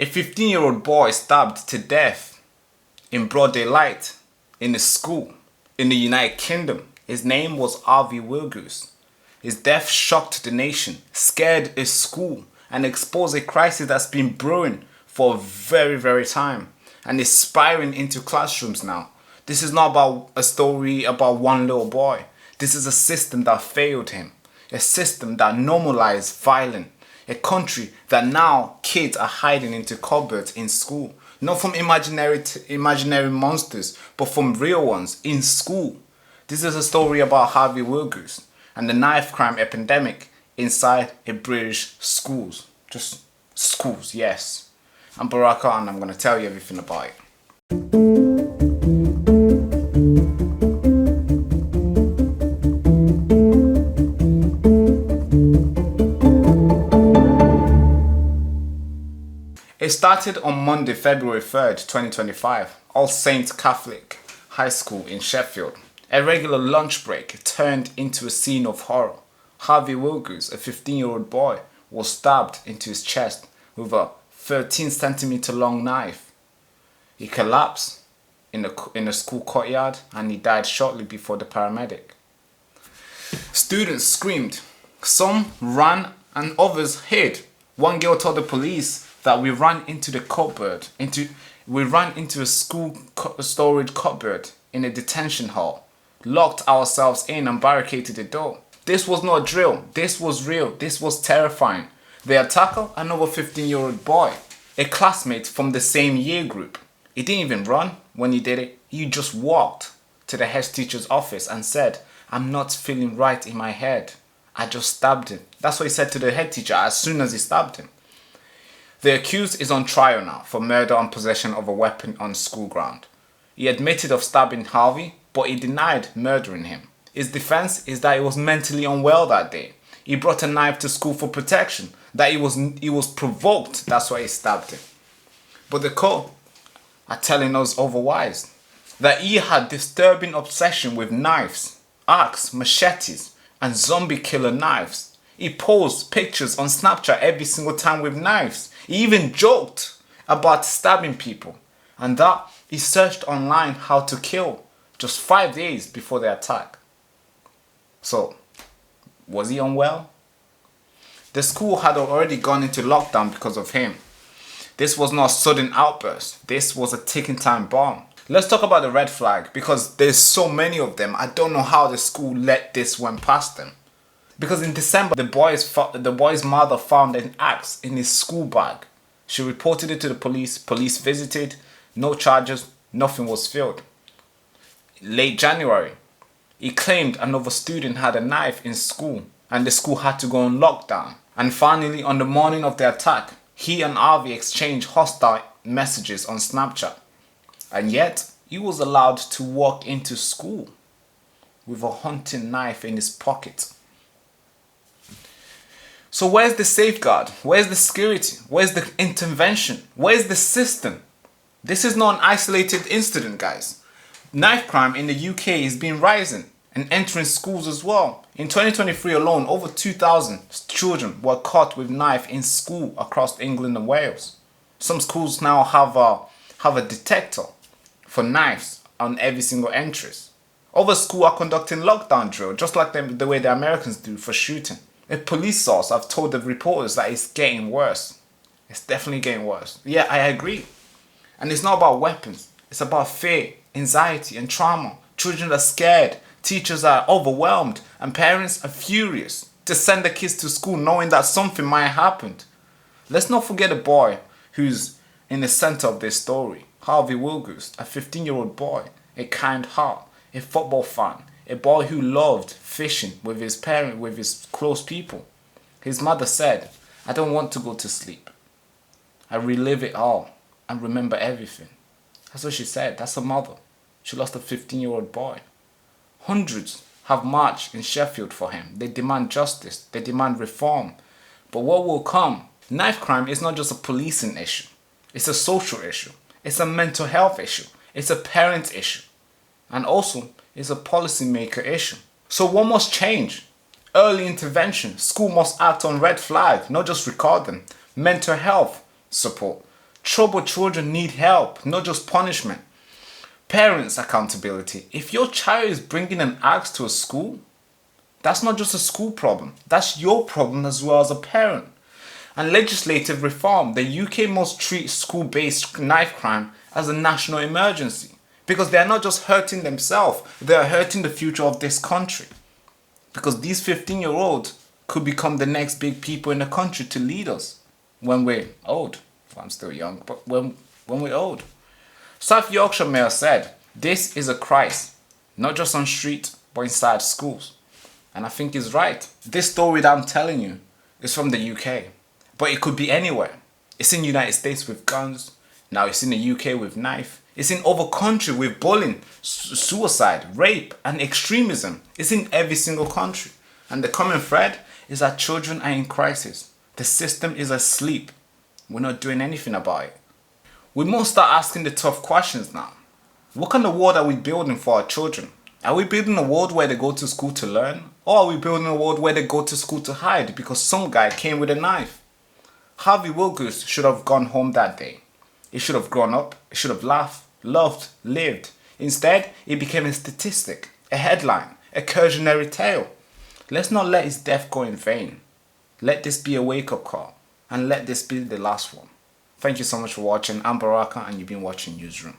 A 15-year-old boy stabbed to death in broad daylight in a school in the United Kingdom. His name was Harvey Wilgus. His death shocked the nation, scared a school, and exposed a crisis that's been brewing for a very, very time and is spiraling into classrooms now. This is not about a story about one little boy. This is a system that failed him, a system that normalized violence, a country that now kids are hiding into cupboards in school, not from imaginary monsters, but from real ones in school. This is a story about Harvey Wilgus and the knife crime epidemic inside a British schools. Just schools, yes. I'm Baraka and I'm going to tell you everything about it. It started on Monday, February 3rd, 2025, All Saints Catholic High School in Sheffield. A regular lunch break turned into a scene of horror. Harvey Wilgus, a 15-year-old boy, was stabbed into his chest with a 13-centimeter long knife. He collapsed in a school courtyard and he died shortly before the paramedic. Students screamed. Some ran and others hid. One girl told the police that we ran into a school storage cupboard in a detention hall, locked ourselves in and barricaded the door. This was not a drill. This was real. This was terrifying. The attacker, another 15-year-old boy, a classmate from the same year group. He didn't even run when he did it. He just walked to the head teacher's office and said, "I'm not feeling right in my head. I just stabbed him." That's what he said to the head teacher as soon as he stabbed him. The accused is on trial now for murder and possession of a weapon on school ground. He admitted of stabbing Harvey, but he denied murdering him. His defense is that he was mentally unwell that day. He brought a knife to school for protection, that he was provoked, that's why he stabbed him. But the court are telling us otherwise, that he had disturbing obsession with knives, axe, machetes, and zombie killer knives. He posed pictures on Snapchat every single time with knives. He even joked about stabbing people, and that he searched online how to kill just 5 days before the attack. So, was he unwell? The school had already gone into lockdown because of him. This was not a sudden outburst. This was a ticking time bomb. Let's talk about the red flag because there's so many of them. I don't know how the school let this went past them. Because in December, the boy's mother found an axe in his school bag. She reported it to the police. Police visited. No charges. Nothing was filed. Late January, he claimed another student had a knife in school and the school had to go on lockdown. And finally, on the morning of the attack, he and Harvey exchanged hostile messages on Snapchat. And yet, he was allowed to walk into school with a hunting knife in his pocket. So where's the safeguard? Where's the security? Where's the intervention? Where's the system? This is not an isolated incident, guys. Knife crime in the UK is been rising and entering schools as well. In 2023 alone, over 2,000 children were caught with knife in school across England and Wales. Some schools now have a detector for knives on every single entrance. Other schools are conducting lockdown drill, just like the way the Americans do for shooting. A police source have told the reporters that it's getting worse. It's definitely getting worse. Yeah, I agree. And it's not about weapons. It's about fear, anxiety, and trauma. Children are scared. Teachers are overwhelmed. And parents are furious to send their kids to school knowing that something might have happened. Let's not forget the boy who's in the center of this story. Harvey Wilgus, a 15-year-old boy, a kind heart, a football fan, a boy who loved fishing with his parents, with his close people. His mother said, "I don't want to go to sleep. I relive it all and remember everything." That's what she said. That's her mother. She lost a 15-year-old boy. Hundreds have marched in Sheffield for him. They demand justice. They demand reform. But what will come? Knife crime is not just a policing issue. It's a social issue. It's a mental health issue. It's a parent issue. And also, it's a policymaker issue. So what must change? Early intervention. School must act on red flag, not just record them. Mental health support. Troubled children need help, not just punishment. Parents' accountability. If your child is bringing an axe to a school, that's not just a school problem. That's your problem as well as a parent. And legislative reform. The UK must treat school-based knife crime as a national emergency. Because they are not just hurting themselves, they are hurting the future of this country. Because these 15-year-olds could become the next big people in the country to lead us when we're old. Well, I'm still young, but when we're old. South Yorkshire Mayor said, this is a crisis, not just on street, but inside schools. And I think he's right. This story that I'm telling you is from the UK, but it could be anywhere. It's in the United States with guns. Now it's in the UK with knife. It's in other countries with bullying, suicide, rape, and extremism. It's in every single country. And the common thread is that children are in crisis. The system is asleep. We're not doing anything about it. We must start asking the tough questions now. What kind of world are we building for our children? Are we building a world where they go to school to learn? Or are we building a world where they go to school to hide because some guy came with a knife? Harvey Wilgus should have gone home that day. He should have grown up. He should have laughed, loved, lived. Instead, it became a statistic, a headline, a cautionary tale. Let's not let his death go in vain. Let this be a wake-up call. And let this be the last one. Thank you so much for watching. I'm Baraka and you've been watching Newsroom.